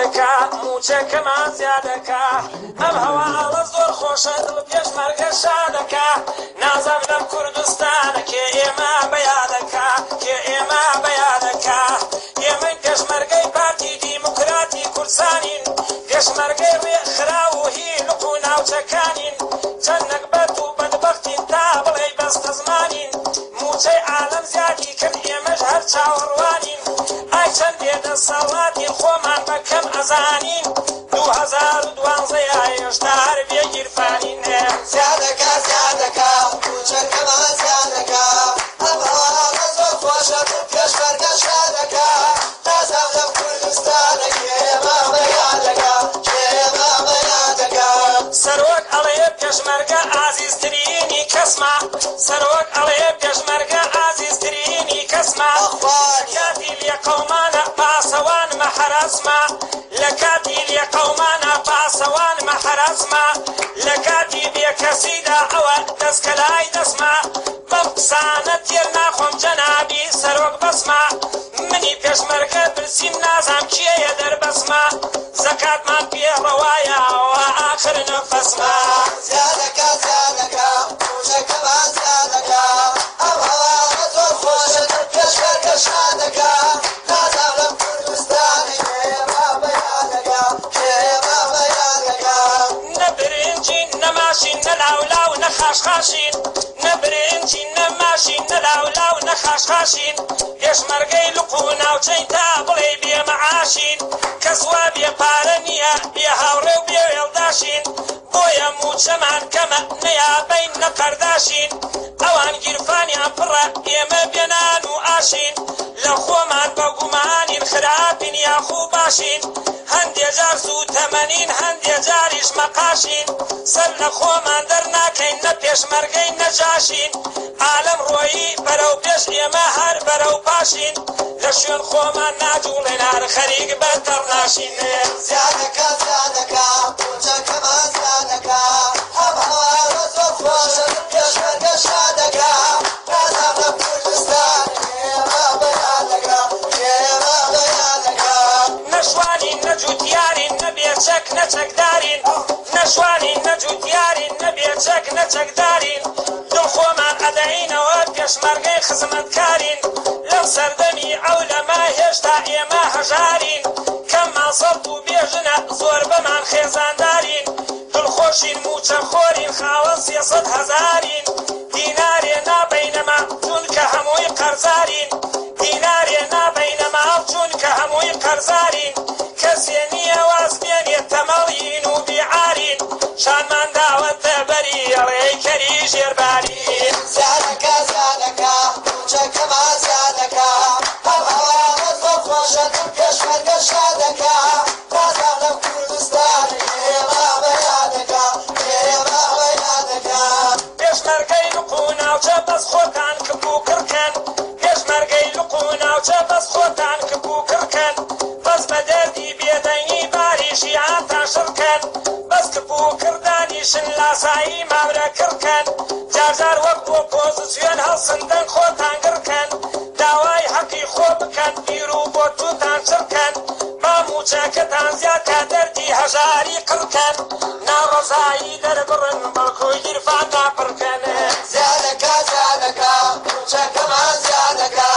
زیادەکە موچەکەمان زیادەکە ئەم هەواڵە زۆر خۆشە دڵ پێشمەرگە شادەکە نازەم لەم کوردستانە کێ ئێمە بەیادەکە کێ ئێمە بەیادەکە ئێمە پێشمەرگەی پارتی دیموکراتی کورسانین پێشمەرگەی ڕێکخرا و هیلق و ناوچەکانین چەند نەکبەت و بەدبەختین تا بڵێ بەستە زمانین موچەی عالەم زیادی کرد ئێمەش هەر چاوەڕوانین ئای چەند بێدەسەڵاتین خۆمان بەکەم ئەزانین 2012 هێشتا هەر بێگیرفانین زیادەکە زیادەکە موچەکەمان زیادەکە ئەم هەواڵە زۆر خۆشە پێشمەرگە شادەکە نازەم لەم کوردستانە کێ ئێمە بەیادەکە کێ ئێمە بەیادەکە سەرۆک ئەڵێ پێشمەرگە ئازیزترینی کەسمە سەرۆک ئەڵێ پێشمەرگە ئازیزترینی کەسمە کاتی لێ قەومانە پاسەوانمە حەرەسمە لە کاتی لێ قەومانە پاسەوانمە حەرەسمە لە کاتی بێکەسیدا ئەوە دەستکەلای دەسمە بەم قسانە تێر ناخۆم جەنابی سەرۆک بەسمە منی پێشمەرگە برسیم نازام کێیە دەربەسمە زەکاتمان پێڕەوایە ئەوە ئاخر نەفەسمە زیادەکە زیادەکە موچەکەمان زیادەکە ئەم هەواڵە زۆر خۆشە پێشمەرگە شادەکە نازەم لەم کوردستانە کێ ئێمە بەیادەکە کێ ئێمە بەیادەکە نەبرنجین نەماشین نەلاولاو نەخاشخاشین نەبرنجین نەماشین نەلاولاو نەخاشخاشین پێشمەرگەی لوق و ناوچەی تا بڵێ بێمەعاشین کەس وا بێپارە نییە بێ هاوڕێ و بێ وێڵداشین بۆیە موچەمان کەمە نەیابەین نەقەرداشین ئەوان گیرفانیان پڕە ئێمە بێنان و ئاشین لە خۆمان بە گومانین خراپین یاخوو باشین هەندێ جار زوو تەمەنین هەندێ جاریش مەقاشین سەر لە خۆمان دەرناکەین نە پێشمەرگەی نەجاشین عالەم ڕۆیی بەرەو پێش ئێمە هەر بەرەو پاشین لە شوێن خۆمان ناجوڵێن هەر خەریک بەتەڕ ناشین زیادەکە زیادەکە موچەکەمان زیادەکە ئەم هەواڵە زۆر خۆشە پێشمەرگە شادەکە نازەم لەم کوردستانە کێ ئێمە بەیادەکە کێ ئێمە بەیادەکە نەشوانین نەجووتیارین نەبێچەک نەچەکدارین نەشوانین نەجووتیارین نەبێچەک نەچەکدارین دڵ خۆمان ئەدەینەوە پێشمەرگەی خزمەتکارین لەو سەردەمی ئەولەما هێشتا ئێمە هەژارین کەممان سەڵت و بێژنە زۆر بەمان خێزاندارین دڵخۆشین موچەخۆرین خاوەن 300 هەزارین دینارێ نابەینەما چونکە هەمووی قەرزارین دینارێ نابەینەما چونکە هەمووی قەرزارین کەسێ نییە واز بێنێ تەمەڵین و بیعارین شانمان داوەتە بەری ڕێکەری ژێربارین زیادەکە زیادەکە موچەکەمان زیادەکە ئەم هەواڵە زۆر خۆشە پێشمەرگە شادەکە نازەم لەم کوردستانە کێ ئێمە بەیادەکە کێ ئێمە بەیادەکە پێشمەرگەی لوق و ناوچە بەس خۆتان کپ و کڕکەن پێشمەرگەی لوق و ناوچە بەس خۆتان کپ و کڕکەن بەس بە دەردی بێدەنگی باری ژیانتان شڕکەن بەس کپ و کردانیشن لاسایی ماورە کڕکەن جارجار وەک ئۆپۆزیسیۆن هەڵسندن خۆتان گڕکەن داوای حەقی خۆ بکەن بیر و بۆ تووتان چڕکەن با موچەکەتان زیاد کا دەردی هەژاری قڕکەن ناڕەزایی دەربڕن بەڵکوی گیرفان داپڕکەن زیادەکە زیادەکە موچەکەمان زیادەکە